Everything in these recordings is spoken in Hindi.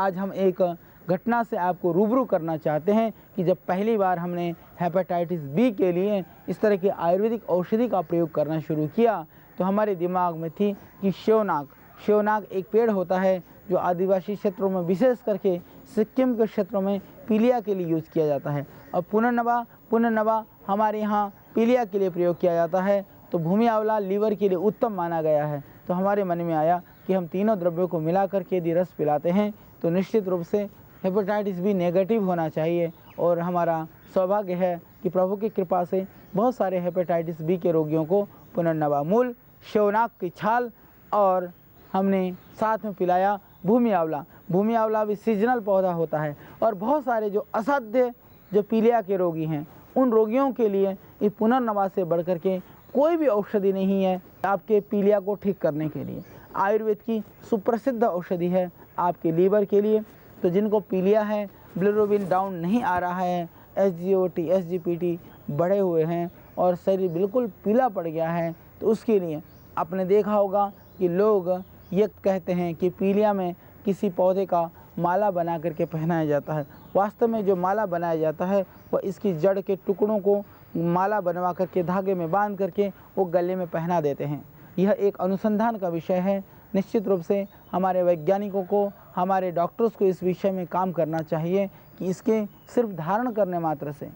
आज हम एक घटना से आपको रूबरू करना चाहते हैं कि जब पहली बार हमने हेपेटाइटिस बी के लिए इस तरह की आयुर्वेदिक औषधि का प्रयोग करना शुरू किया तो हमारे दिमाग में थी कि शेवनाग एक पेड़ होता है जो आदिवासी क्षेत्रों में विशेष करके सिक्किम के क्षेत्रों में पीलिया के लिए यूज़ किया जाता है। और पुनर्नवा हमारे यहाँ पीलिया के लिए प्रयोग किया जाता है। तो भूमि आंवला लीवर के लिए उत्तम माना गया है। तो हमारे मन में आया कि हम तीनों द्रव्यों को मिला करके यदि रस पिलाते हैं तो निश्चित रूप से हेपेटाइटिस बी नेगेटिव होना चाहिए। और हमारा सौभाग्य है कि प्रभु की कृपा से बहुत सारे हेपेटाइटिस बी के रोगियों को पुनर्नवा मूल, शेवनाग की छाल और हमने साथ में पिलाया भूमि आंवला भी सीजनल पौधा होता है। और बहुत सारे जो असाध्य जो पीलिया के रोगी हैं उन रोगियों के लिए ये पुनर्नवा से बढ़कर के कोई भी औषधि नहीं है आपके पीलिया को ठीक करने के लिए। आयुर्वेद की सुप्रसिद्ध औषधि है आपके लीवर के लिए। तो जिनको पीलिया है, बिलिरुबिन डाउन नहीं आ रहा है, SGOT SGPT बढ़े हुए हैं और शरीर बिल्कुल पीला पड़ गया है, तो उसके लिए आपने देखा होगा कि लोग ये कहते हैं कि पीलिया में किसी पौधे का माला बना करके पहनाया जाता है। वास्तव में जो माला बनाया जाता है वह इसकी जड़ के टुकड़ों को माला बनवा करके धागे में बांध करके वो गले में पहना देते हैं। यह एक अनुसंधान का विषय है। निश्चित रूप से हमारे वैज्ञानिकों को, हमारे डॉक्टर्स को इस विषय में काम करना चाहिए कि इसके सिर्फ धारण करने मात्र से,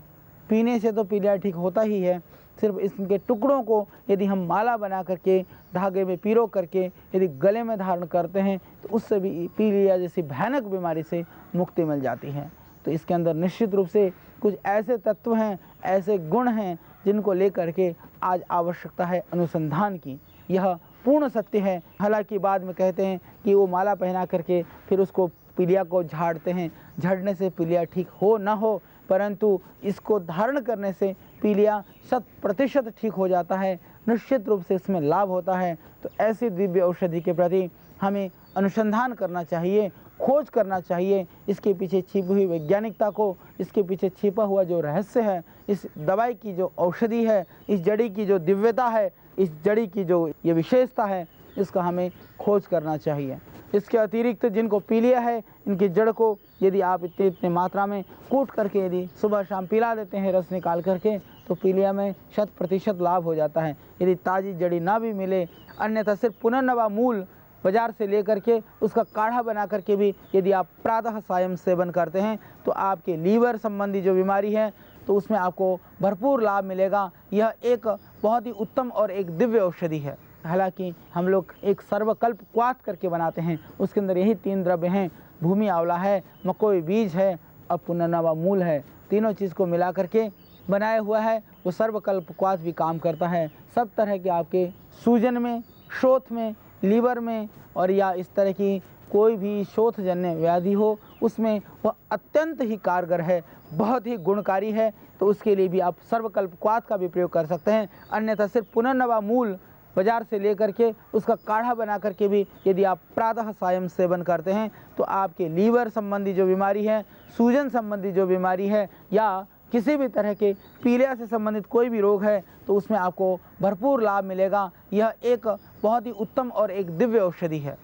पीने से तो पीलिया ठीक होता ही है, सिर्फ इसके टुकड़ों को यदि हम माला बना करके धागे में पिरो करके यदि गले में धारण करते हैं तो उससे भी पीलिया जैसी भयानक बीमारी से मुक्ति मिल जाती है। तो इसके अंदर निश्चित रूप से कुछ ऐसे तत्व हैं, ऐसे गुण हैं जिनको लेकर के आज आवश्यकता है अनुसंधान की। यह पूर्ण सत्य है। हालांकि बाद में कहते हैं कि वो माला पहना करके फिर उसको पीलिया को झाड़ते हैं, झड़ने से पीलिया ठीक हो ना हो, परंतु इसको धारण करने से पीलिया 100% ठीक हो जाता है। निश्चित रूप से इसमें लाभ होता है। तो ऐसी दिव्य औषधि के प्रति हमें अनुसंधान करना चाहिए, खोज करना चाहिए, इसके पीछे छिपी हुई वैज्ञानिकता को, इसके पीछे छिपा हुआ जो रहस्य है, इस दवाई की जो औषधि है, इस जड़ी की जो दिव्यता है, इस जड़ी की जो ये विशेषता है, इसका हमें खोज करना चाहिए। इसके अतिरिक्त जिनको पीलिया है, इनकी जड़ को यदि आप इतनी मात्रा में कूट करके यदि सुबह शाम पिला देते हैं रस निकाल करके, तो पीलिया में 100% लाभ हो जाता है। यदि ताज़ी जड़ी ना भी मिले, अन्यथा सिर्फ पुनर्नवा मूल बाज़ार से लेकर के उसका काढ़ा बना करके भी यदि आप प्रातः सायं सेवन करते हैं तो आपके लीवर संबंधी जो बीमारी है तो उसमें आपको भरपूर लाभ मिलेगा। यह एक बहुत ही उत्तम और एक दिव्य औषधि है। हालांकि हम लोग एक सर्वकल्प क्वाथ करके बनाते हैं, उसके अंदर यही 3 द्रव्य हैं, भूमि आंवला है, मकोई बीज है और पुनर्नवा मूल है। तीनों चीज़ को मिला करके बनाया हुआ है। वो सर्वकल्प क्वाथ भी काम करता है। सब तरह के आपके सूजन में, शोथ में, लीवर में और या इस तरह की कोई भी शोथजन्य व्याधि हो उसमें वह अत्यंत ही कारगर है, बहुत ही गुणकारी है। तो उसके लिए भी आप सर्वकल्प क्वाथ का भी प्रयोग कर सकते हैं। अन्यथा सिर्फ पुनर्नवा मूल बाज़ार से लेकर के उसका काढ़ा बना करके भी यदि आप प्रातः सायं सेवन करते हैं तो आपके लीवर संबंधी जो बीमारी है, सूजन संबंधी जो बीमारी है या किसी भी तरह के पीलिया से संबंधित कोई भी रोग है तो उसमें आपको भरपूर लाभ मिलेगा। यह एक बहुत ही उत्तम और एक दिव्य औषधि है।